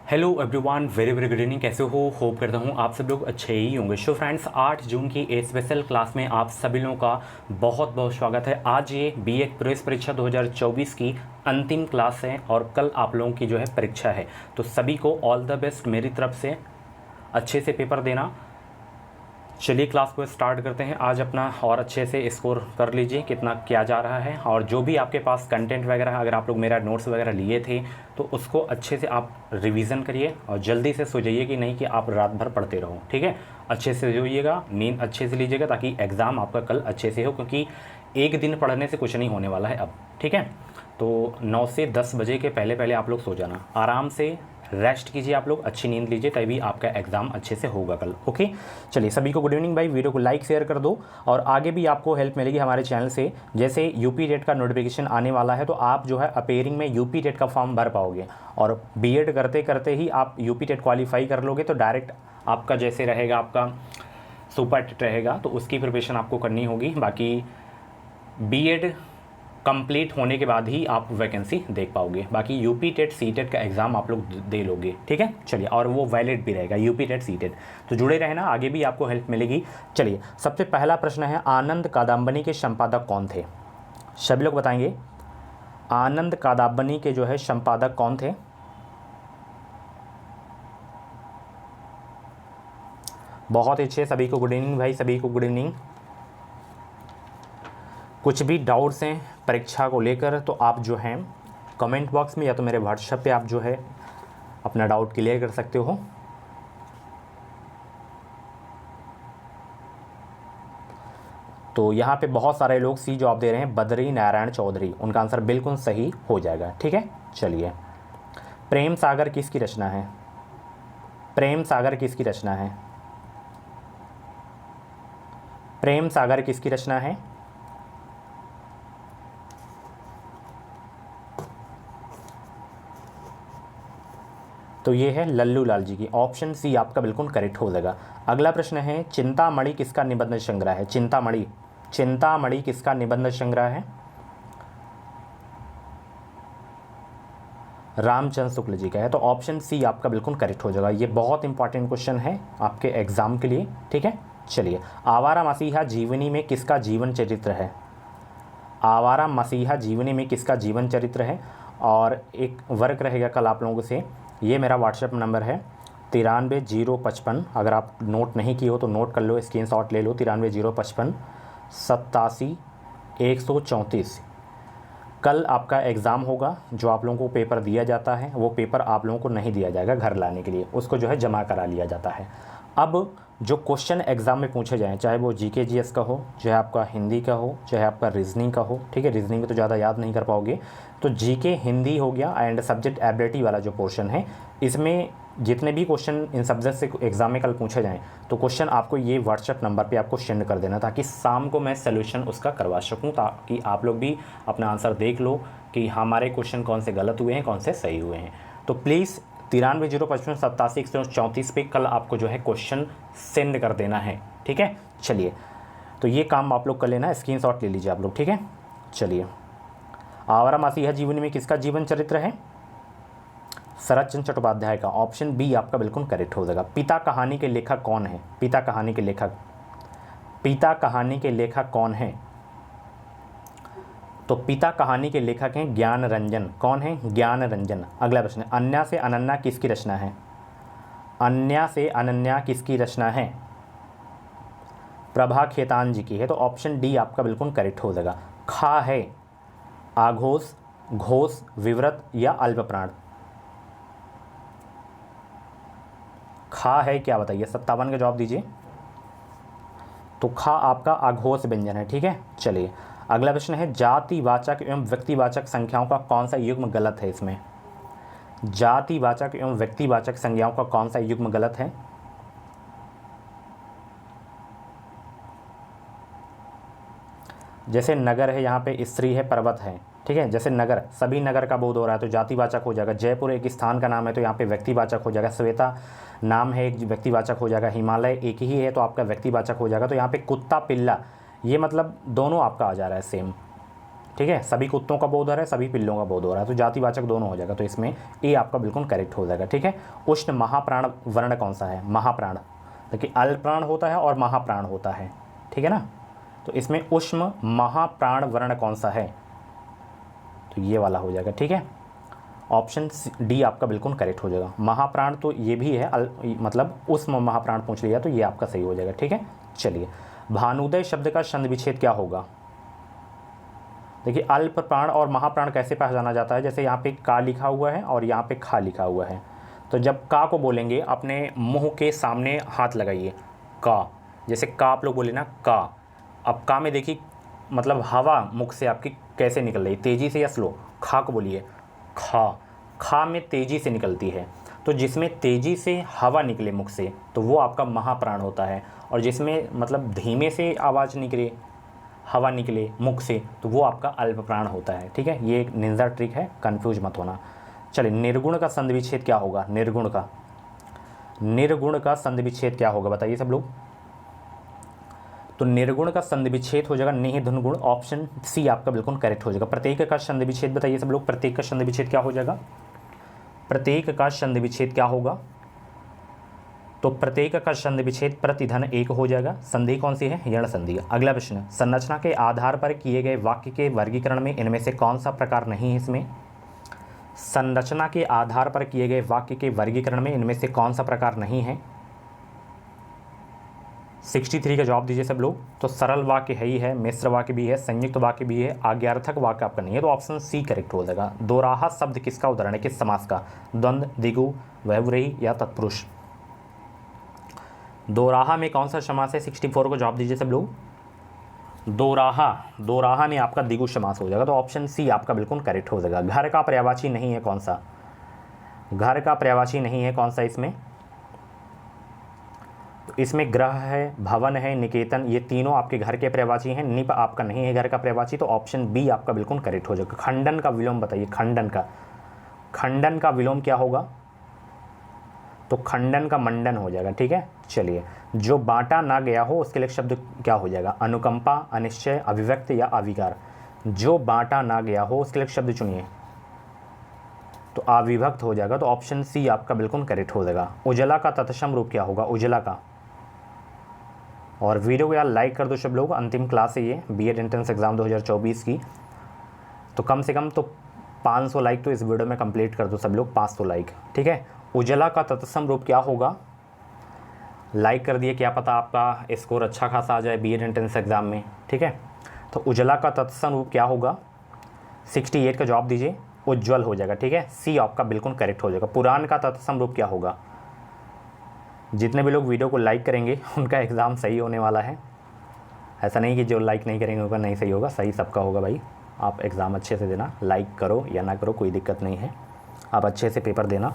Hello everyone, very very good evening. कैसे हो? Hope करता हूँ आप सब लोग अच्छे ही होंगे। सो फ्रेंड्स, 8 जून की ए स्पेशल क्लास में आप सभी लोगों का बहुत बहुत स्वागत है। आज ये बीए प्रवेश परीक्षा 2024 की अंतिम क्लास है और कल आप लोगों की जो है परीक्षा है। तो सभी को ऑल द बेस्ट मेरी तरफ से, अच्छे से पेपर देना। चलिए क्लास को स्टार्ट करते हैं। आज अपना और अच्छे से स्कोर कर लीजिए कितना क्या जा रहा है, और जो भी आपके पास कंटेंट वगैरह, अगर आप लोग मेरा नोट्स वगैरह लिए थे तो उसको अच्छे से आप रिवीजन करिए और जल्दी से सो जाइए, कि नहीं कि आप रात भर पढ़ते रहो। ठीक है, अच्छे से सोइएगा, नींद अच्छे से लीजिएगा ताकि एग्ज़ाम आपका कल अच्छे से हो, क्योंकि एक दिन पढ़ने से कुछ नहीं होने वाला है अब। ठीक है, तो 9 से 10 बजे के पहले पहले आप लोग सो जाना, आराम से रेस्ट कीजिए, आप लोग अच्छी नींद लीजिए, तभी आपका एग्ज़ाम अच्छे से होगा कल। ओके, चलिए सभी को गुड इवनिंग भाई। वीडियो को लाइक शेयर कर दो, और आगे भी आपको हेल्प मिलेगी हमारे चैनल से। जैसे यूपी टेट का नोटिफिकेशन आने वाला है तो आप जो है अपेयरिंग में यूपी टेट का फॉर्म भर पाओगे, और बीएड करते करते ही आप यूपी टेट क्वालिफाई कर लोगे तो डायरेक्ट आपका जैसे रहेगा, आपका सुपर टेट रहेगा, तो उसकी प्रिपरेशन आपको करनी होगी। बाकी बीएड कंप्लीट होने के बाद ही आप वैकेंसी देख पाओगे। बाकी यूपी टेट सी टेट का एग्ज़ाम आप लोग दे लोगे। ठीक है, चलिए, और वो वैलिड भी रहेगा यूपी टेट सी टेट। तो जुड़े रहना, आगे भी आपको हेल्प मिलेगी। चलिए, सबसे पहला प्रश्न है, आनंद कादम्बनी के संपादक कौन थे? सभी लोग बताएंगे, आनंद कादम्बनी के जो है संपादक कौन थे? बहुत अच्छे, सभी को गुड इवनिंग भाई, सभी को गुड इवनिंग। कुछ भी डाउट्स हैं परीक्षा को लेकर तो आप जो हैं कमेंट बॉक्स में या तो मेरे व्हाट्सएप पे आप जो है अपना डाउट क्लियर कर सकते हो। तो यहाँ पे बहुत सारे लोग सी जवाब दे रहे हैं, बद्री नारायण चौधरी, उनका आंसर बिल्कुल सही हो जाएगा। ठीक है, चलिए, प्रेम सागर किसकी रचना है? प्रेम सागर किसकी रचना है? प्रेम सागर किसकी रचना है? तो ये है लल्लू लाल जी की, ऑप्शन सी आपका बिल्कुल करेक्ट हो जाएगा। अगला प्रश्न है, चिंतामणि किसका निबंध संग्रह है? चिंतामणि, चिंतामणि किसका निबंध संग्रह है? रामचंद्र शुक्ल जी का है, तो ऑप्शन सी आपका बिल्कुल करेक्ट हो जाएगा। ये बहुत इंपॉर्टेंट क्वेश्चन है आपके एग्जाम के लिए। ठीक है, चलिए, आवारा मसीहा जीवनी में किसका जीवन चरित्र है? आवारा मसीहा जीवनी में किसका जीवन चरित्र है? और एक वर्क रहेगा कल आप लोगों से, ये मेरा व्हाट्सएप नंबर है 93 055, अगर आप नोट नहीं किए हो तो नोट कर लो, स्क्रीनशॉट ले लो, 93 055 87 134। कल आपका एग्ज़ाम होगा, जो आप लोगों को पेपर दिया जाता है वो पेपर आप लोगों को नहीं दिया जाएगा घर लाने के लिए, उसको जो है जमा करा लिया जाता है। अब जो क्वेश्चन एग्ज़ाम में पूछे जाएँ, चाहे वो जीके जीएस का हो, चाहे आपका हिंदी का हो, चाहे आपका रीजनिंग का हो, ठीक है, रीजनिंग में तो ज़्यादा याद नहीं कर पाओगे, तो जीके हिंदी हो गया एंड सब्जेक्ट एबिलिटी वाला जो पोर्शन है, इसमें जितने भी क्वेश्चन इन सब्जेक्ट से एग्ज़ाम में कल पूछे जाएँ तो क्वेश्चन आपको ये व्हाट्सएप नंबर पे आपको सेंड कर देना, ताकि शाम को मैं सोल्यूशन उसका करवा सकूँ, ताकि आप लोग भी अपना आंसर देख लो कि हमारे क्वेश्चन कौन से गलत हुए हैं, कौन से सही हुए हैं। तो प्लीज़ 93 055 87 134 पे कल आपको जो है क्वेश्चन सेंड कर देना है। ठीक है, चलिए, तो ये काम आप लोग कर लेना, स्क्रीनशॉट ले लीजिए आप लोग। ठीक है, चलिए, आवारा मसीहा जीवनी में किसका जीवन चरित्र है? शरत चंद्र चट्टोपाध्याय का, ऑप्शन बी आपका बिल्कुल करेक्ट हो जाएगा। पिता कहानी के लेखक कौन है? पिता कहानी के लेखक, पिता कहानी के लेखक कौन है? तो पिता कहानी के लेखक हैं ज्ञान रंजन। कौन है? ज्ञान रंजन। अगला प्रश्न है, अन्या से अनन्या किसकी रचना है? अन्या से अनन्या किसकी रचना है? प्रभा खेतान जी की है, तो ऑप्शन डी आपका बिल्कुल करेक्ट हो जाएगा। खा है आघोष, घोष, विव्रत या अल्पप्राण? खा है क्या, बताइए, 57 का जवाब दीजिए। तो खा आपका आघोष व्यंजन है। ठीक है, चलिए, अगला प्रश्न है, जातिवाचक एवं व्यक्तिवाचक संख्याओं का कौन सा युग्म गलत है? इसमें जातिवाचक एवं व्यक्तिवाचक संज्ञाओं का कौन सा युग्म गलत है? जैसे नगर है, यहाँ पे स्त्री है, पर्वत है। ठीक है, जैसे नगर, सभी नगर का बोध हो रहा है तो जातिवाचक हो जाएगा। जयपुर एक स्थान का नाम है तो यहाँ पे व्यक्तिवाचक हो जाएगा। श्वेता नाम है, एक व्यक्तिवाचक हो जाएगा। हिमालय एक ही है तो आपका व्यक्तिवाचक हो जाएगा। तो यहाँ पे कुत्ता पिल्ला, ये मतलब दोनों आपका आ जा रहा है सेम। ठीक है, सभी कुत्तों का बोध हो रहा है, सभी पिल्लों का बोध हो रहा है, तो जातिवाचक दोनों हो जाएगा, तो इसमें ए आपका बिल्कुल करेक्ट हो जाएगा। ठीक है, उष्ण महाप्राण वर्ण कौन सा है? महाप्राण। देखिए अल्पप्राण होता है और महाप्राण होता है, ठीक है ना, तो इसमें उष्ण महाप्राण वर्ण कौन सा है? तो ये वाला हो जाएगा। ठीक है, ऑप्शन डी आपका बिल्कुल करेक्ट हो जाएगा। महाप्राण तो ये भी है, मतलब उष्ण महाप्राण पूछ लिया तो ये आपका सही हो जाएगा। ठीक है, चलिए भानुदय शब्द का छंद विच्छेद क्या होगा? देखिए अल्प प्राण और महाप्राण कैसे पहचाना जाता है? जैसे यहाँ पे का लिखा हुआ है और यहाँ पे खा लिखा हुआ है, तो जब का को बोलेंगे अपने मुंह के सामने हाथ लगाइए, का, जैसे का आप लोग बोले ना का, अब का में देखिए मतलब हवा मुख से आपकी कैसे निकल रही, तेज़ी से या स्लो? खा को बोलिए, खा, खा में तेज़ी से निकलती है, तो जिसमें तेज़ी से हवा निकले मुख से तो वो आपका महाप्राण होता है, और जिसमें मतलब धीमे से आवाज़ निकले, हवा निकले मुख से, तो वो आपका अल्प प्राण होता है। ठीक है, ये एक निंजा ट्रिक है, कंफ्यूज मत होना। चलिए निर्गुण का संधि विच्छेद क्या होगा? निर्गुण का संधि विच्छेद क्या होगा बताइए सब लोग? तो निर्गुण का संधि विच्छेद हो जाएगा निधन गुण, ऑप्शन सी आपका बिल्कुल करेक्ट हो जाएगा। प्रत्येक का संधि विच्छेद बताइए सब लोग, प्रत्येक का संधि विच्छेद क्या हो जाएगा? प्रत्येक का संधि विच्छेद क्या होगा? तो प्रत्येक का संधि विच्छेद प्रतिधन एक हो जाएगा। संधि कौन सी है? यण संधि। अगला प्रश्न, संरचना के आधार पर किए गए वाक्य के वर्गीकरण में इनमें से कौन सा प्रकार नहीं है? इसमें संरचना के आधार पर किए गए वाक्य के वर्गीकरण में इनमें से कौन सा प्रकार नहीं है? 63 का जवाब दीजिए सब लोग। तो सरल वाक्य है ही है, मिश्र वाक्य भी है, संयुक्त वाक्य भी है, आज्ञार्थक वाक्य आपका नहीं है, तो ऑप्शन सी करेक्ट हो जाएगा। दोराहा शब्द किसका उदाहरण है? किस समास का? द्वंद्व, द्विगु, बहुव्रीहि या तत्पुरुष? दोराहा में कौन सा समास है? 64 को जवाब दीजिए सब लोग। दोराहा में आपका द्विगु समास हो जाएगा, तो ऑप्शन सी आपका बिल्कुल करेक्ट हो जाएगा। घर का पर्यायवाची नहीं है कौन सा? घर का पर्यायवाची नहीं है कौन सा इसमें? तो इसमें ग्रह है, भवन है, निकेतन, ये तीनों आपके घर के पर्यायवाची हैं। निप आपका नहीं है घर का पर्यायवाची, तो ऑप्शन बी आपका बिल्कुल करेक्ट हो जाएगा। खंडन का विलोम बताइए, खंडन का विलोम क्या होगा? तो खंडन का मंडन हो जाएगा। ठीक है, चलिए जो बांटा ना गया हो उसके लिए शब्द क्या हो जाएगा? अनुकंपा, अनिश्चय, अभिव्यक्त या अविकार? जो बांटा ना गया हो उसके लिए शब्द चुनिए, तो अविभक्त हो जाएगा, तो ऑप्शन सी आपका बिल्कुल करेक्ट हो जाएगा। उजला का तत्सम रूप क्या होगा? उजला का। और वीडियो को यार लाइक कर दो सब लोग, अंतिम क्लास है ये बीएड एंट्रेंस एग्जाम 2024 की, तो कम से कम तो 500 लाइक तो इस वीडियो में कंप्लीट कर दो सब लोग, 500 लाइक। ठीक है, उजला का तत्सम रूप क्या होगा? लाइक कर दिए, क्या पता आपका स्कोर अच्छा खासा आ जाए बीएड एंट्रेंस एग्जाम में। ठीक है, तो उजला का तत्सम रूप क्या होगा? 68 का जवाब दीजिए, उज्ज्वल हो जाएगा। ठीक है, सी आपका बिल्कुल करेक्ट हो जाएगा। पुराण का तत्सम रूप क्या होगा? जितने भी लोग वीडियो को लाइक करेंगे उनका एग्ज़ाम सही होने वाला है, ऐसा नहीं कि जो लाइक नहीं करेंगे उनका नहीं सही होगा, सही सबका होगा भाई। आप एग्ज़ाम अच्छे से देना, लाइक करो या ना करो कोई दिक्कत नहीं है, आप अच्छे से पेपर देना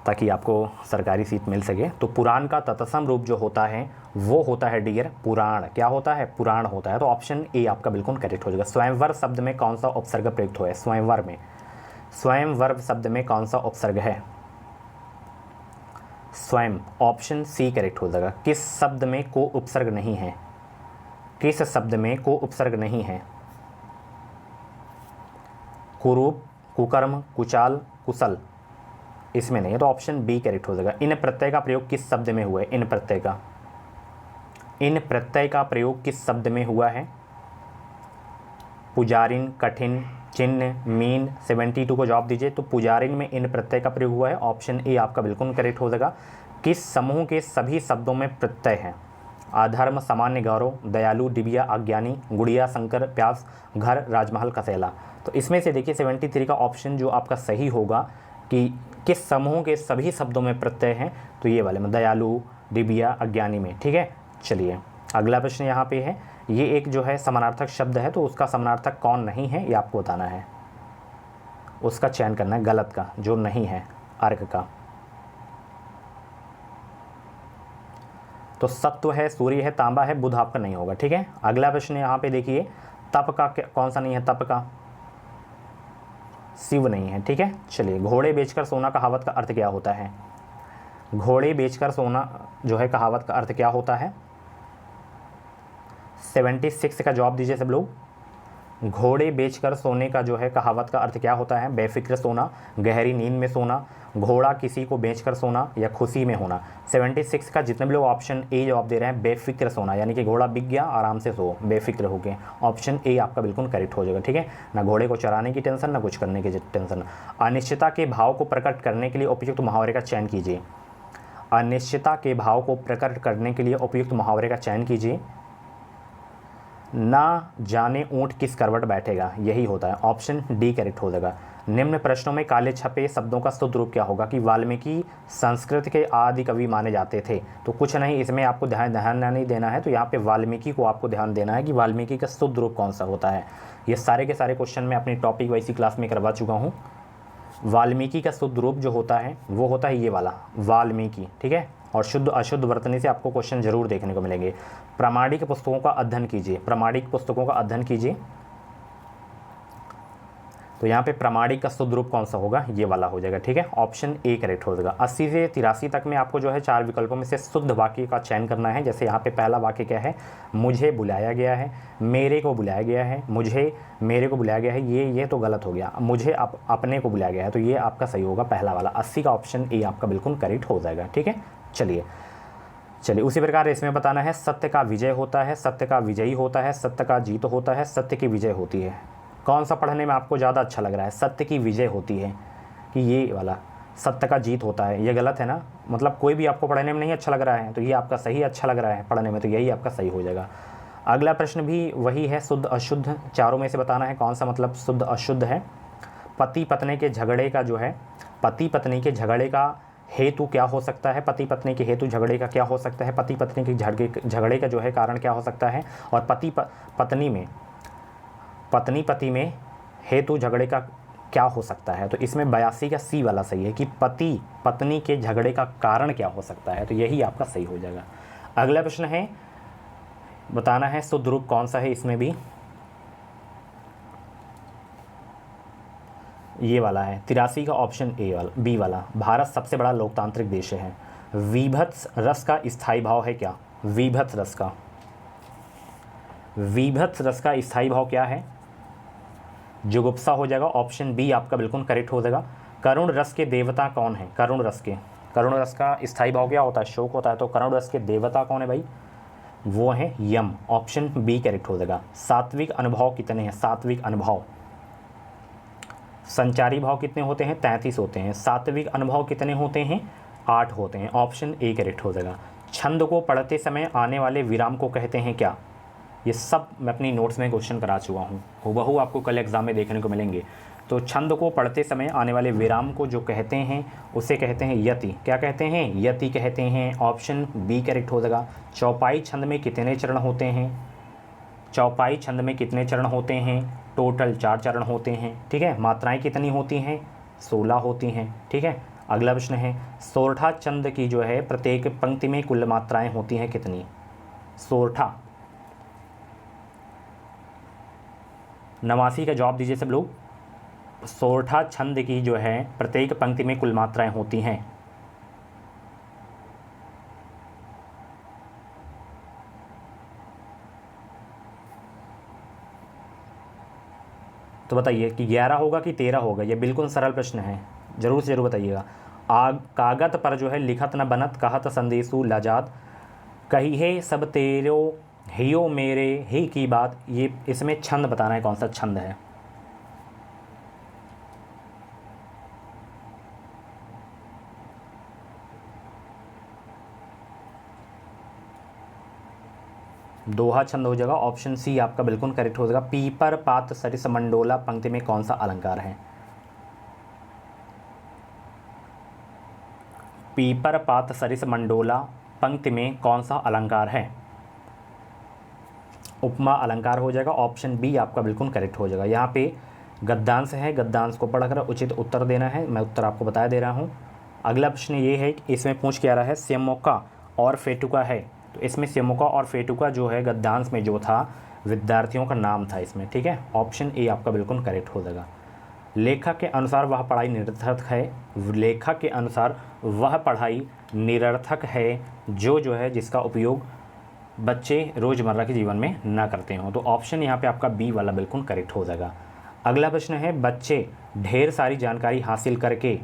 ताकि आपको सरकारी सीट मिल सके। तो पुराण का तत्सम रूप जो होता है वो होता है डियर पुराण। क्या होता है? पुराण होता है, तो ऑप्शन ए आपका बिल्कुल करेक्ट हो जाएगा। स्वयंवर शब्द में कौन सा उपसर्ग प्रयुक्त हुआ है? स्वयंवर में, स्वयंवर शब्द में कौन सा उपसर्ग है? स्वयं, ऑप्शन सी करेक्ट हो जाएगा। किस शब्द में को उपसर्ग नहीं है? किस शब्द में को उपसर्ग नहीं है? कुरूप, कुकर्म, कुचाल, कुशल, इसमें नहीं है, तो ऑप्शन बी करेक्ट हो जाएगा। इन प्रत्यय का प्रयोग किस शब्द में हुआ है? इन प्रत्यय का प्रयोग किस शब्द में हुआ है? पुजारिन, कठिन, चिन्ह, मीन। 72 को जवाब दीजिए। तो पुजारिन में इन प्रत्यय का प्रयोग हुआ है, ऑप्शन ए आपका बिल्कुल करेक्ट हो जाएगा। किस समूह के सभी शब्दों में प्रत्यय है? अधर्म, सामान्य, गौरव, दयालु, डिबिया, अज्ञानी, गुड़िया, शंकर, प्यास, घर, राजमहल, कसेला। तो इसमें से देखिए 73 का ऑप्शन जो आपका सही होगा कि किस समूह के सभी शब्दों में प्रत्यय हैं, तो ये वाले में दयालु, डिबिया, अज्ञानी में। ठीक है, चलिए अगला प्रश्न यहाँ पे है, ये एक जो है समानार्थक शब्द है, तो उसका समानार्थक कौन नहीं है ये आपको बताना है, उसका चयन करना है गलत का, जो नहीं है अर्क का। तो सत्व है, सूर्य है, तांबा है, बुध आपका नहीं होगा। ठीक है, अगला प्रश्न यहाँ पे देखिए, तप का कौन सा नहीं है? तप का शिव नहीं है। ठीक है, चलिए घोड़े बेचकर सोना कहावत का अर्थ क्या होता है? घोड़े बेचकर सोना जो है कहावत का अर्थ क्या होता है? 76 का जवाब दीजिए सब लोग। घोड़े बेचकर सोने का जो है कहावत का अर्थ क्या होता है? बेफिक्र सोना, गहरी नींद में सोना, घोड़ा किसी को बेचकर सोना या खुशी में होना। 76 का जितने भी लोग ऑप्शन ए जवाब दे रहे हैं बेफिक्र सोना, यानी कि घोड़ा बिक गया आराम से सो बेफिक्र हो गए। ऑप्शन ए आपका बिल्कुल करेक्ट हो जाएगा, ठीक है। ना घोड़े को चराने की टेंशन, ना कुछ करने की टेंशन। अनिश्चितता के भाव को प्रकट करने के लिए उपयुक्त मुहावरे का चयन कीजिए। अनिश्चितता के भाव को प्रकट करने के लिए उपयुक्त मुहावरे का चयन कीजिए। ना जाने ऊंट किस करवट बैठेगा, यही होता है। ऑप्शन डी करेक्ट हो जाएगा। निम्न प्रश्नों में काले छपे शब्दों का शुद्ध रूप क्या होगा? कि वाल्मीकि संस्कृत के आदि कवि माने जाते थे। तो कुछ नहीं, इसमें आपको ध्यान नहीं देना है। तो यहाँ पे वाल्मीकि को आपको ध्यान देना है कि वाल्मीकि का शुद्ध रूप कौन सा होता है। ये सारे के सारे क्वेश्चन मैं अपनी टॉपिक वाइज क्लास में करवा चुका हूँ। वाल्मीकि का शुद्ध रूप जो होता है वो होता है ये वाला वाल्मीकि, ठीक है। और शुद्ध अशुद्ध वर्तनी से आपको क्वेश्चन जरूर देखने को मिलेंगे। प्रामाणिक पुस्तकों का अध्ययन कीजिए। प्रामाणिक पुस्तकों का अध्ययन कीजिए। तो यहाँ पे प्रामाणिक का शुद्ध रूप कौन सा होगा? ये वाला हो जाएगा, ठीक है। ऑप्शन ए करेक्ट हो जाएगा। 80 से 83 तक में आपको जो है 4 विकल्पों में से शुद्ध वाक्य का चयन करना है। जैसे यहाँ पे पहला वाक्य क्या है? मुझे बुलाया गया है, मेरे को बुलाया गया है, मुझे मेरे को बुलाया गया है, ये तो गलत हो गया। मुझे अपने को बुलाया गया है, तो ये आपका सही होगा पहला वाला। 80 का ऑप्शन ए आपका बिल्कुल करेक्ट हो जाएगा, ठीक है। चलिए उसी प्रकार इसमें बताना है सत्य का विजय होता है, सत्य का विजयी होता है, सत्य का जीत होता है, सत्य की विजय होती है। कौन सा पढ़ने में आपको ज़्यादा अच्छा लग रहा है? सत्य की विजय होती है कि ये वाला सत्य का जीत होता है? ये गलत है ना, मतलब कोई भी आपको पढ़ने में नहीं अच्छा लग रहा है, तो ये आपका सही अच्छा लग रहा है पढ़ने में, तो यही आपका सही हो जाएगा। अगला प्रश्न भी वही है, शुद्ध अशुद्ध चारों में से बताना है कौन सा मतलब शुद्ध अशुद्ध है। पति पत्नी के झगड़े का जो है, पति पत्नी के झगड़े का हेतु क्या हो सकता है? पति पत्नी के हेतु झगड़े का क्या हो सकता है? पति पत्नी के झगड़े का जो है कारण क्या हो सकता है? और पत्नी पति में हेतु झगड़े का क्या हो सकता है? तो इसमें 82 का सी वाला सही है कि पति पत्नी के झगड़े का कारण क्या हो सकता है, तो यही आपका सही हो जाएगा। अगला प्रश्न है, बताना है शुद्ध रूप कौन सा है। इसमें भी ये वाला है 83 का ऑप्शन ए वाला बी वाला। भारत सबसे बड़ा लोकतांत्रिक देश है। विभत्स रस का स्थायी भाव है क्या? विभत्स रस का स्थायी भाव क्या है? जुगुप्सा हो जाएगा। ऑप्शन बी आपका बिल्कुल करेक्ट हो जाएगा। करुण रस के देवता कौन है? करुण रस का स्थायी भाव क्या होता है? शोक होता है। तो करुण रस के देवता कौन है भाई? वो है यम। ऑप्शन बी करेक्ट हो जाएगा। सात्विक अनुभव कितने हैं? सात्विक अनुभव, संचारी भाव कितने होते हैं? 33 होते हैं। सात्विक अनुभव कितने होते हैं? 8 होते हैं। ऑप्शन ए करेक्ट हो जाएगा। छंद को पढ़ते समय आने वाले विराम को कहते हैं क्या? ये सब मैं अपनी नोट्स में क्वेश्चन करा चुका हूँ, हूबहू आपको कल एग्जाम में देखने को मिलेंगे। तो छंद को पढ़ते समय आने वाले विराम को जो कहते हैं उसे कहते हैं यति। क्या कहते हैं? यति कहते हैं। ऑप्शन बी करेक्ट हो जाएगा। चौपाई छंद में कितने चरण होते हैं? चौपाई छंद में कितने चरण होते हैं? टोटल 4 चरण होते हैं, ठीक है। मात्राएं कितनी होती हैं? 16 होती हैं, ठीक है। अगला प्रश्न है, सोरठा छंद की जो है प्रत्येक पंक्ति में कुल मात्राएं होती हैं कितनी? सोरठा, नवासी का जवाब दीजिए सब लोग। सोरठा छंद की जो है प्रत्येक पंक्ति में कुल मात्राएं होती हैं। तो बताइए कि 11 होगा कि 13 होगा? ये बिल्कुल सरल प्रश्न है, जरूर से जरूर बताइएगा। कागत पर जो है लिखत न बनत, कहत संदेशु लाजात, कहिए सब तेरो हियो मेरे ही की बात। ये इसमें छंद बताना है कौन सा छंद है। दोहा छंद हो जाएगा। ऑप्शन सी आपका बिल्कुल करेक्ट हो जाएगा। पीपर पात सरिस मंडोला पंक्ति में कौन सा अलंकार है? पीपर पात सरिस मंडोला पंक्ति में कौन सा अलंकार है? उपमा अलंकार हो जाएगा। ऑप्शन बी आपका बिल्कुल करेक्ट हो जाएगा। यहाँ पे गद्यांश है, गद्यांश को पढ़कर उचित उत्तर देना है। मैं उत्तर आपको बता दे रहा हूँ। अगला प्रश्न ये है कि इसमें पूछ क्या रहा है, स्यमोका और फेटुका है। तो इसमें स्यमोका और फेटुका जो है गद्यांश में जो था विद्यार्थियों का नाम था इसमें, ठीक है। ऑप्शन ए आपका बिल्कुल करेक्ट हो जाएगा। लेखक के अनुसार वह पढ़ाई निरर्थक है। लेखक के अनुसार वह पढ़ाई निरर्थक है जो है जिसका उपयोग बच्चे रोज़मर्रा के जीवन में ना करते हों। तो ऑप्शन यहाँ पे आपका बी वाला बिल्कुल करेक्ट हो जाएगा। अगला प्रश्न है, बच्चे ढेर सारी जानकारी हासिल करके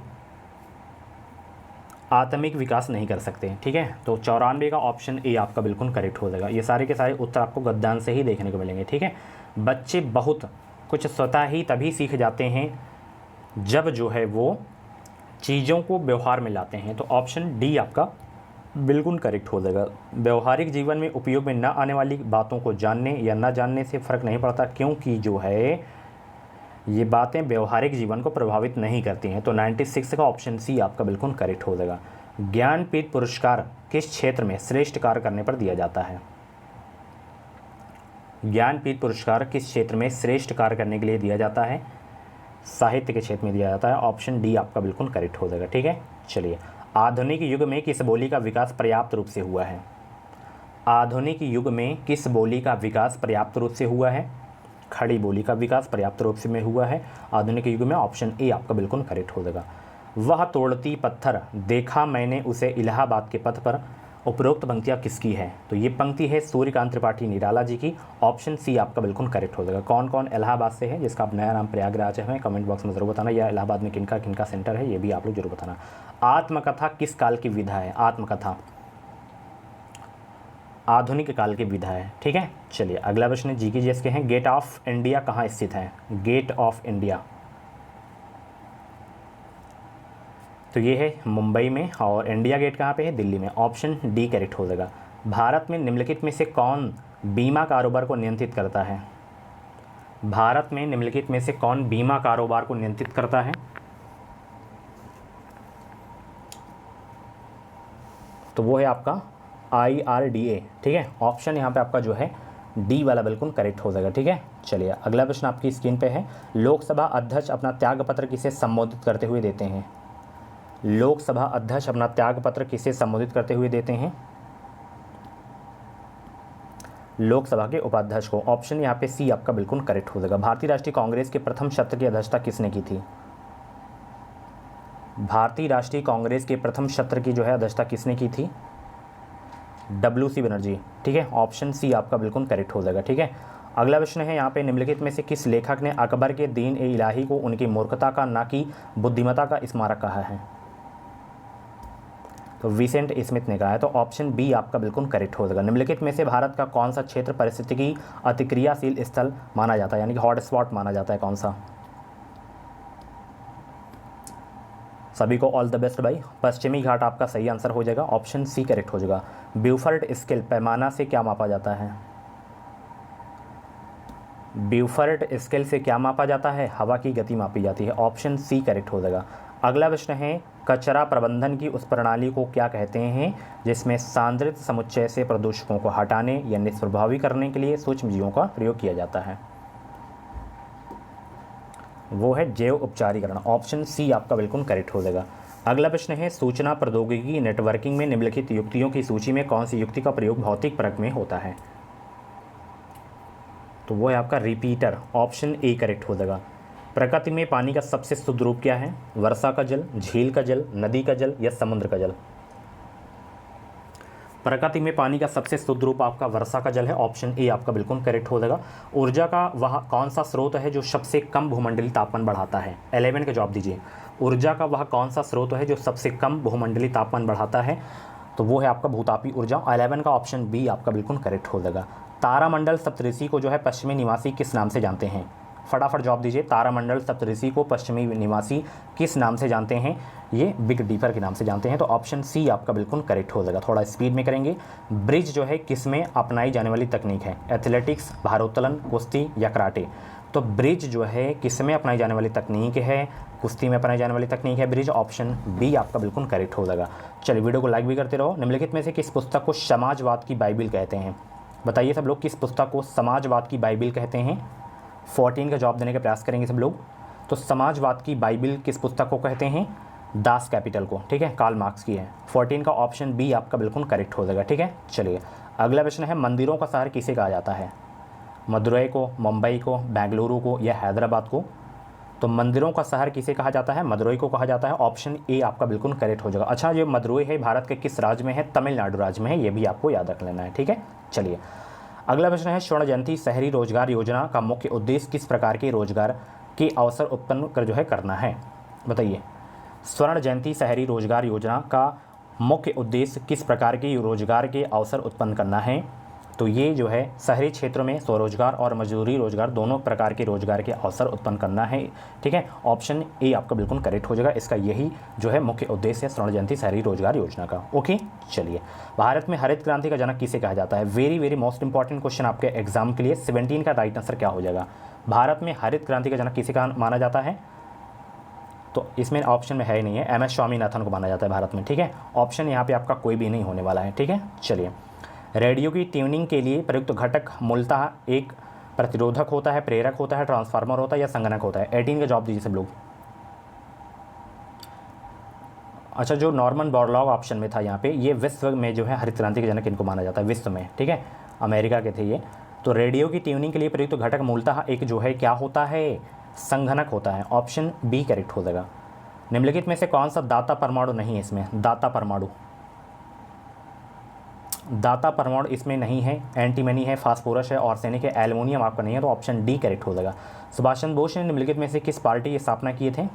आत्मिक विकास नहीं कर सकते। ठीक है, तो 94 का ऑप्शन ए आपका बिल्कुल करेक्ट हो जाएगा। ये सारे के सारे उत्तर आपको गद्दान से ही देखने को मिलेंगे। ठीक है, बच्चे बहुत कुछ स्वतः ही तभी सीख जाते हैं जब जो है वो चीज़ों को व्यवहार में लाते हैं। तो ऑप्शन डी आपका बिल्कुल करेक्ट हो जाएगा। व्यवहारिक जीवन में उपयोग में न आने वाली बातों को जानने या न जानने से फ़र्क नहीं पड़ता, क्योंकि जो है ये बातें व्यवहारिक जीवन को प्रभावित नहीं करती हैं। तो 96 का ऑप्शन सी आपका बिल्कुल करेक्ट हो जाएगा। ज्ञानपीठ पुरस्कार किस क्षेत्र में श्रेष्ठ कार्य करने पर दिया जाता है? ज्ञानपीठ पुरस्कार किस क्षेत्र में श्रेष्ठ कार्य करने के लिए दिया जाता है? साहित्य के क्षेत्र में दिया जाता है। ऑप्शन डी आपका बिल्कुल करेक्ट हो जाएगा। ठीक है, चलिए, आधुनिक युग में किस बोली का विकास पर्याप्त रूप से हुआ है? आधुनिक युग में किस बोली का विकास पर्याप्त रूप से हुआ है? खड़ी बोली का विकास पर्याप्त रूप से में हुआ है आधुनिक युग में। ऑप्शन ए आपका बिल्कुल करेक्ट हो जाएगा। वह तोड़ती पत्थर देखा मैंने उसे इलाहाबाद के पथ पर, उपरोक्त पंक्तियाँ किसकी है? तो ये पंक्ति है सूर्यकांत त्रिपाठी निराला जी की। ऑप्शन सी आपका बिल्कुल करेक्ट हो जाएगा। कौन कौन इलाहाबाद से है जिसका नया नाम प्रयागराज है, कमेंट बॉक्स में ज़रूर बताना, या इलाहाबाद में किनका किनका सेंटर है ये भी आप लोग जरूर बताना। आत्मकथा किस काल की विधा है? आत्मकथा आधुनिक काल की विधा है। ठीक है, चलिए अगला प्रश्न जी के जीएस के हैं, गेट ऑफ इंडिया कहाँ स्थित है? गेट ऑफ इंडिया तो ये है मुंबई में, और इंडिया गेट कहाँ पे है? दिल्ली में। ऑप्शन डी करेक्ट हो जाएगा। भारत में निम्नलिखित में से कौन बीमा कारोबार को नियंत्रित करता है? भारत में निम्नलिखित में से कौन बीमा कारोबार को नियंत्रित करता है? तो वो है आपका IRDA। ठीक है, ऑप्शन यहाँ पे आपका जो है डी वाला बिल्कुल करेक्ट हो जाएगा। ठीक है, चलिए अगला प्रश्न आपकी स्क्रीन पे है, लोकसभा अध्यक्ष अपना त्यागपत्र किसे संबोधित करते हुए देते हैं? लोकसभा अध्यक्ष अपना त्यागपत्र किसे संबोधित करते हुए देते हैं? लोकसभा के उपाध्यक्ष को। ऑप्शन यहाँ पे सी आपका बिल्कुल करेक्ट हो जाएगा। भारतीय राष्ट्रीय कांग्रेस के प्रथम सत्र की अध्यक्षता किसने की थी? भारतीय राष्ट्रीय कांग्रेस के प्रथम सत्र की जो है अध्यक्षता किसने की थी? WC बनर्जी। ठीक है, ऑप्शन सी आपका बिल्कुल करेक्ट हो जाएगा। ठीक है, अगला प्रश्न है यहाँ पे, निम्नलिखित में से किस लेखक ने अकबर के दीन ए इलाही को उनकी मूर्खता का ना कि बुद्धिमत्ता का स्मारक कहा है? तो विसेंट स्मिथ ने कहा है। तो ऑप्शन बी आपका बिल्कुल करेक्ट हो जाएगा। निम्नलिखित में से भारत का कौन सा क्षेत्र पारिस्थितिकी अतिक्रियाशील स्थल माना जाता है, यानी कि हॉटस्पॉट माना जाता है? कौन सा? सभी को ऑल द बेस्ट भाई। पश्चिमी घाट आपका सही आंसर हो जाएगा। ऑप्शन सी करेक्ट हो जाएगा। ब्यूफर्ट स्केल पैमाना से क्या मापा जाता है? ब्यूफर्ट स्केल से क्या मापा जाता है? हवा की गति मापी जाती है। ऑप्शन सी करेक्ट हो जाएगा। अगला प्रश्न है, कचरा प्रबंधन की उस प्रणाली को क्या कहते हैं जिसमें सांद्रित समुच्चय से प्रदूषकों को हटाने या निष्प्रभावी करने के लिए सूक्ष्मजीवों का प्रयोग किया जाता है? वो है जैव उपचारीकरण। ऑप्शन सी आपका बिल्कुल करेक्ट हो जाएगा। अगला प्रश्न है, सूचना प्रौद्योगिकी नेटवर्किंग में निम्नलिखित युक्तियों की सूची में कौन सी युक्ति का प्रयोग भौतिक परख में होता है? तो वो है आपका रिपीटर। ऑप्शन ए करेक्ट हो जाएगा। प्रकृति में पानी का सबसे शुद्ध रूप क्या है? वर्षा का जल, झील का जल, नदी का जल या समुद्र का जल? प्रकृति में पानी का सबसे शुद्ध रूप आपका वर्षा का जल है। ऑप्शन ए आपका बिल्कुल करेक्ट हो जाएगा। ऊर्जा का वह कौन सा स्रोत है जो सबसे कम भूमंडलीय तापमान बढ़ाता है? 11 का जवाब दीजिए। ऊर्जा का वह कौन सा स्रोत है जो सबसे कम भूमंडलीय तापमान बढ़ाता है? तो वो है आपका भूतापी ऊर्जा। 11 का ऑप्शन बी आपका बिल्कुल करेक्ट हो जाएगा। तारामंडल सप्तऋषि को जो है पश्चिमी निवासी किस नाम से जानते हैं? फटाफट जवाब दीजिए। तारामंडल सप्तऋषि को पश्चिमी निवासी किस नाम से जानते हैं? ये बिग डीपर के नाम से जानते हैं। तो ऑप्शन सी आपका बिल्कुल करेक्ट हो जाएगा। थोड़ा स्पीड में करेंगे। ब्रिज जो है किस में अपनाई जाने वाली तकनीक है? एथलेटिक्स, भारोत्तोलन, कुश्ती या कराटे? तो ब्रिज जो है किस में अपनाई जाने वाली तकनीक है? कुश्ती में अपनाई जाने वाली तकनीक है ब्रिज। ऑप्शन बी आपका बिल्कुल करेक्ट हो जाएगा। चलिए वीडियो को लाइक भी करते रहो। निम्नलिखित में से किस पुस्तक को समाजवाद की बाइबिल कहते हैं? बताइए सब लोग, किस पुस्तक को समाजवाद की बाइबिल कहते हैं? 14 का जवाब देने का प्रयास करेंगे सब लोग। तो समाजवाद की बाइबिल किस पुस्तक को कहते हैं? दास कैपिटल को। ठीक है, कार्ल मार्क्स की है। 14 का ऑप्शन बी आपका बिल्कुल करेक्ट हो जाएगा। ठीक है, चलिए अगला प्रश्न है, मंदिरों का शहर किसे कहा जाता है? मदुरई को, मुंबई को, बेंगलुरु को या हैदराबाद को? तो मंदिरों का शहर किसे कहा जाता है? मदुरई को कहा जाता है। ऑप्शन ए आपका बिल्कुल करेक्ट हो जाएगा। अच्छा, जो मदुरई है भारत के किस राज्य में है? तमिलनाडु राज्य में है, ये भी आपको याद रख लेना है, ठीक है। चलिए अगला प्रश्न है, स्वर्ण जयंती शहरी रोजगार योजना का मुख्य उद्देश्य किस प्रकार के रोजगार के अवसर उत्पन्न कर जो है करना है? बताइए। स्वर्ण जयंती शहरी रोजगार योजना का मुख्य उद्देश्य किस प्रकार के रोजगार के अवसर उत्पन्न करना है? तो ये जो है शहरी क्षेत्रों में स्वरोजगार और मजदूरी रोजगार दोनों प्रकार के रोजगार के अवसर उत्पन्न करना है, ठीक है। ऑप्शन ए आपका बिल्कुल करेक्ट हो जाएगा। इसका यही जो है मुख्य उद्देश्य है स्वर्ण जयंती शहरी रोजगार योजना का। ओके, चलिए भारत में हरित क्रांति का जनक किसे कहा जाता है? Very very most important question आपके एग्जाम के लिए। 17 का राइट आंसर क्या हो जाएगा? भारत में हरित क्रांति का जनक किसे कहा माना जाता है? तो इसमें ऑप्शन में है ही नहीं है, MS स्वामीनाथन को माना जाता है भारत में, ठीक है। ऑप्शन यहाँ पे आपका कोई भी नहीं होने वाला है, ठीक है। चलिए, रेडियो की ट्यूनिंग के लिए प्रयुक्त घटक मूलतः एक प्रतिरोधक होता है, प्रेरक होता है, ट्रांसफार्मर होता है या संगणक होता है? 18 का जवाब दीजिए सब लोग। अच्छा, जो नॉर्मन बोरलॉग ऑप्शन में था यहाँ पे, ये विश्व में जो है हरित क्रांति के जनक इनको माना जाता है, विश्व में, ठीक है। अमेरिका के थे ये। तो रेडियो की ट्यूनिंग के लिए प्रयुक्त घटक मूलतः एक जो है क्या होता है? संगणक होता है। ऑप्शन बी करेक्ट हो जाएगा। निम्नलिखित में से कौन सा दाता परमाणु नहीं है इसमें? दाता परमाणु इसमें नहीं है। एंटीमनी है, फास्फोरस है, आर्सेनिक है, एल्युमिनियम आपका नहीं है, तो ऑप्शन डी करेक्ट हो जाएगा। सुभाष चंद्र बोस ने निम्नलिखित में से किस पार्टी की स्थापना किए थे?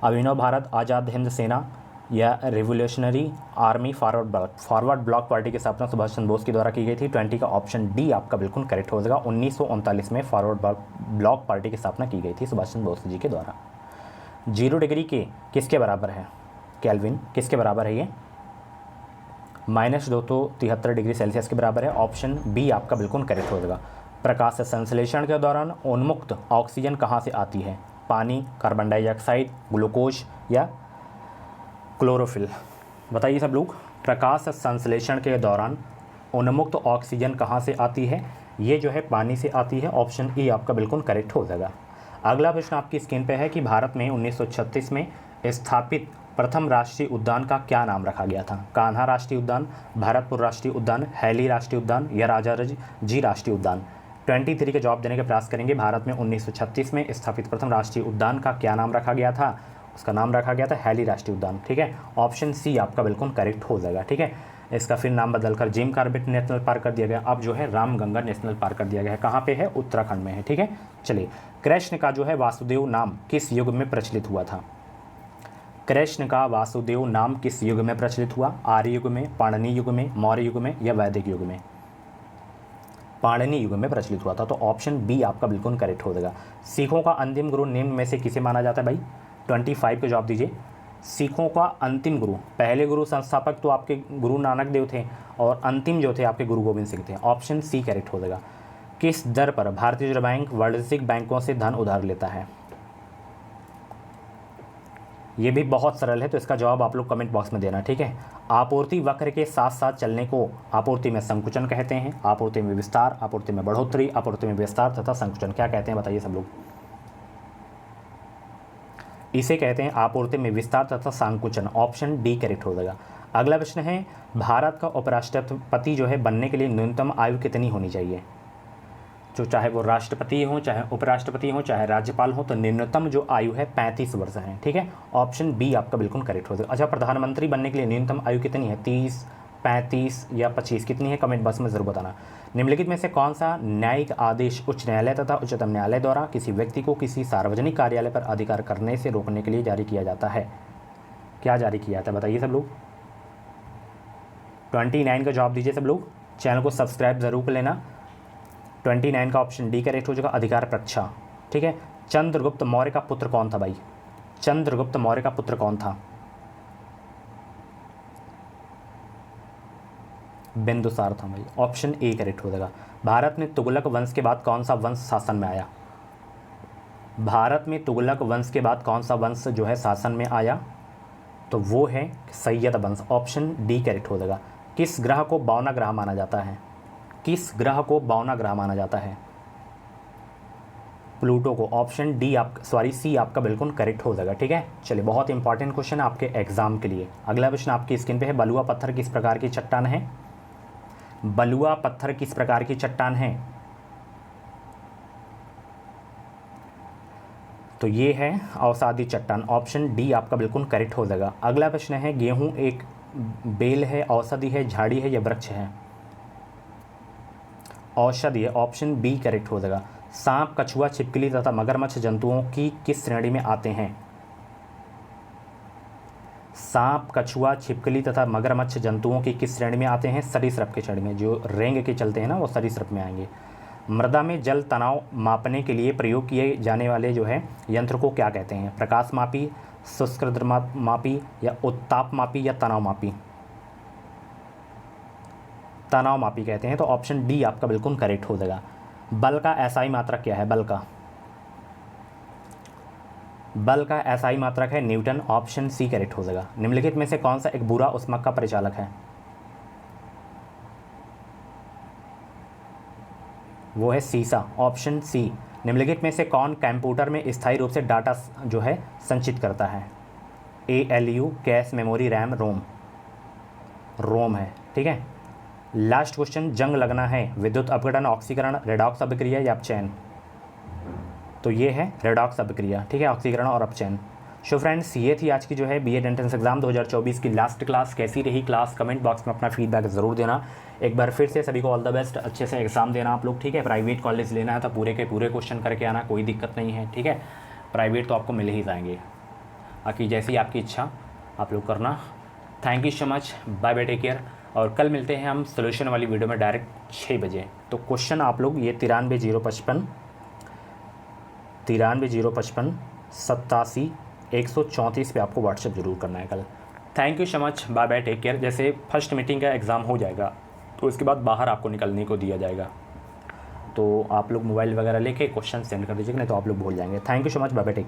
अभिनव भारत, आज़ाद हिंद सेना या revolutionary army forward block party की स्थापना सुभाष चंद्र बोस के द्वारा की गई थी। 20 का ऑप्शन डी आपका बिल्कुल करेक्ट हो जाएगा। 1939 में फॉरवर्ड ब्लॉक पार्टी की स्थापना की गई थी सुभाष चंद्र बोस जी के द्वारा। 0 डिग्री के किसके बराबर है? केल्विन किसके बराबर है ये? -273 डिग्री सेल्सियस के बराबर है। ऑप्शन बी आपका बिल्कुल करेक्ट हो जाएगा। प्रकाश संश्लेषण के दौरान उन्मुक्त ऑक्सीजन कहाँ से आती है? पानी, कार्बन डाइऑक्साइड, ग्लूकोज या क्लोरोफिल? बताइए सब लोग। प्रकाश संश्लेषण के दौरान उन्मुक्त ऑक्सीजन कहाँ से आती है? ये जो है पानी से आती है। ऑप्शन ई आपका बिल्कुल करेक्ट हो जाएगा। अगला प्रश्न आपकी स्क्रीन पे है कि भारत में 1936 में स्थापित प्रथम राष्ट्रीय उद्यान का क्या नाम रखा गया था? कान्हा राष्ट्रीय उद्यान, भरतपुर राष्ट्रीय उद्यान, हैली राष्ट्रीय उद्यान या राजा जी राष्ट्रीय उद्यान? 23 के जवाब देने का प्रयास करेंगे। भारत में 1936 में स्थापित प्रथम राष्ट्रीय उद्यान का क्या नाम रखा गया था? उसका नाम रखा गया था हैली राष्ट्रीय उद्यान, ठीक है। ऑप्शन सी आपका बिल्कुल करेक्ट हो जाएगा, ठीक है। इसका फिर नाम बदलकर जिम कॉर्बेट नेशनल पार्क कर दिया गया। अब जो है रामगंगा नेशनल पार्क कर दिया गया है। कहाँ पे है? उत्तराखंड में है, ठीक है। चलिए, कृष्ण का जो है वासुदेव नाम किस युग में प्रचलित हुआ था? कृष्ण का वासुदेव नाम किस युग में प्रचलित हुआ? आर्य युग में, पाणिनि युग में, मौर्य युग में या वैदिक युग में? पाणिनि युग में प्रचलित हुआ था। तो ऑप्शन बी आपका बिल्कुल करेक्ट हो जाएगा। सिखों का अंतिम गुरु निम्न में से किसे माना जाता है भाई? 25 का जवाब दीजिए। सिखों का अंतिम गुरु, पहले गुरु संस्थापक तो आपके गुरु नानक देव थे और अंतिम जो थे आपके गुरु गोविंद सिंह थे। ऑप्शन सी करेक्ट हो जाएगा। किस दर पर भारतीय रिजर्व बैंक वाणिज्यिक बैंकों से धन उधार लेता है? ये भी बहुत सरल है, तो इसका जवाब आप लोग कमेंट बॉक्स में देना, ठीक है। आपूर्ति वक्र के साथ साथ चलने को आपूर्ति में संकुचन कहते हैं, आपूर्ति में विस्तार, आपूर्ति में बढ़ोतरी, आपूर्ति में विस्तार तथा संकुचन क्या कहते हैं? बताइए सब लोग। इसे कहते हैं आपूर्ति में विस्तार तथा संकुचन। ऑप्शन डी करेक्ट हो जाएगा। अगला प्रश्न है, भारत का उपराष्ट्रपति जो है बनने के लिए न्यूनतम आयु कितनी होनी चाहिए? जो चाहे वो राष्ट्रपति हो, चाहे उपराष्ट्रपति हो, चाहे राज्यपाल हो, तो न्यूनतम जो आयु है 35 वर्ष है, ठीक है। ऑप्शन बी आपका बिल्कुल करेक्ट हो जाएगा। अच्छा, प्रधानमंत्री बनने के लिए न्यूनतम आयु कितनी है? 30, 35 या 25 कितनी है? कमेंट बॉक्स में जरूर बताना। निम्नलिखित में से कौन सा न्यायिक आदेश उच्च न्यायालय तथा उच्चतम न्यायालय द्वारा किसी व्यक्ति को किसी सार्वजनिक कार्यालय पर अधिकार करने से रोकने के लिए जारी किया जाता है? क्या जारी किया जाता है? बताइए सब लोग। 29 का जवाब दीजिए सब लोग। चैनल को सब्सक्राइब जरूर कर लेना। 29 का ऑप्शन डी करेक्ट हो जाएगा, अधिकार परीक्षा, ठीक है। चंद्रगुप्त मौर्य का पुत्र कौन था भाई? चंद्रगुप्त मौर्य का पुत्र कौन था? बिंदुसार था भाई। ऑप्शन ए करेक्ट हो जाएगा। भारत में तुगलक वंश के बाद कौन सा वंश शासन में आया? भारत में तुगलक वंश के बाद कौन सा वंश जो है शासन में आया? तो वो है सैयद वंश। ऑप्शन डी करेक्ट हो जाएगा। किस ग्रह को 52वां ग्रह माना जाता है? किस ग्रह को 52वां ग्रह माना जाता है? प्लूटो को। ऑप्शन सी आपका बिल्कुल करेक्ट हो जाएगा, ठीक है। चलिए, बहुत इंपॉर्टेंट क्वेश्चन आपके एग्जाम के लिए। अगला प्रश्न आपकी स्क्रीन पे है, बलुआ पत्थर किस प्रकार की चट्टान है? बलुआ पत्थर किस प्रकार की चट्टान है? तो ये है अवसादी चट्टान, ऑप्शन डी आपका बिल्कुल करेक्ट हो जाएगा। अगला प्रश्न है, गेहूं एक बेल है, औषधि है, झाड़ी है या वृक्ष है? औषधि है, ऑप्शन बी करेक्ट हो जाएगा। सांप, कछुआ, छिपकली तथा मगरमच्छ जंतुओं की किस श्रेणी में आते हैं? सांप, कछुआ, छिपकली तथा मगरमच्छ जंतुओं की किस श्रेणी में आते हैं? सरीसृप की श्रेणी में। जो रेंग के चलते हैं ना, वो सरीसृप में आएंगे। मृदा में जल तनाव मापने के लिए प्रयोग किए जाने वाले जो है यंत्र को क्या कहते हैं? प्रकाश मापी, शुष्क मापी या उत्ताप मापी या तनाव मापी? तनाव मापी कहते हैं, तो ऑप्शन डी आपका बिल्कुल करेक्ट हो जाएगा। बल का एसआई मात्रक क्या है? बल का एसआई मात्रक है न्यूटन, ऑप्शन सी करेक्ट हो जाएगा। निम्नलिखित में से कौन सा एक बुरा ऊष्मक का परिचालक है? वो है सीसा, ऑप्शन सी। निम्नलिखित में से कौन कंप्यूटर में स्थायी रूप से डाटा जो है संचित करता है? ALU, कैश मेमोरी, रैम, रोम है। ठीक है। लास्ट क्वेश्चन, जंग लगना है, विद्युत अपघटन, ऑक्सीकरण, रेडॉक्स अभिक्रिया या अपचयन? तो ये है रेडॉक्स अभिक्रिया। ठीक है, ऑक्सीकरण और अपचयन। सो फ्रेंड्स, ये थी आज की जो है बीएड एंट्रेंस एग्जाम 2024 की लास्ट क्लास। कैसी रही क्लास? कमेंट बॉक्स में अपना फीडबैक ज़रूर देना। एक बार फिर से सभी को ऑल द बेस्ट, अच्छे से एग्जाम देना आप लोग। ठीक है, प्राइवेट कॉलेज लेना है तो पूरे के पूरे क्वेश्चन करके आना, कोई दिक्कत नहीं है। ठीक है, प्राइवेट तो आपको मिल ही जाएंगे, बाकी जैसी आपकी इच्छा आप लोग करना। Thank you so much, bye bye, take care. और कल मिलते हैं हम सोल्यूशन वाली वीडियो में डायरेक्ट 6 बजे। तो क्वेश्चन आप लोग ये 93 055 87 134 पे आपको व्हाट्सएप जरूर करना है कल। Thank you so much, bye bye, take care. जैसे फर्स्ट मीटिंग का एग्ज़ाम हो जाएगा तो उसके बाद बाहर आपको निकलने को दिया जाएगा, तो आप लोग मोबाइल वगैरह लेके क्वेश्चन सेंड कर दीजिएगा, नहीं तो आप लोग भूल जाएंगे। Thank you so much, bye bye, take care.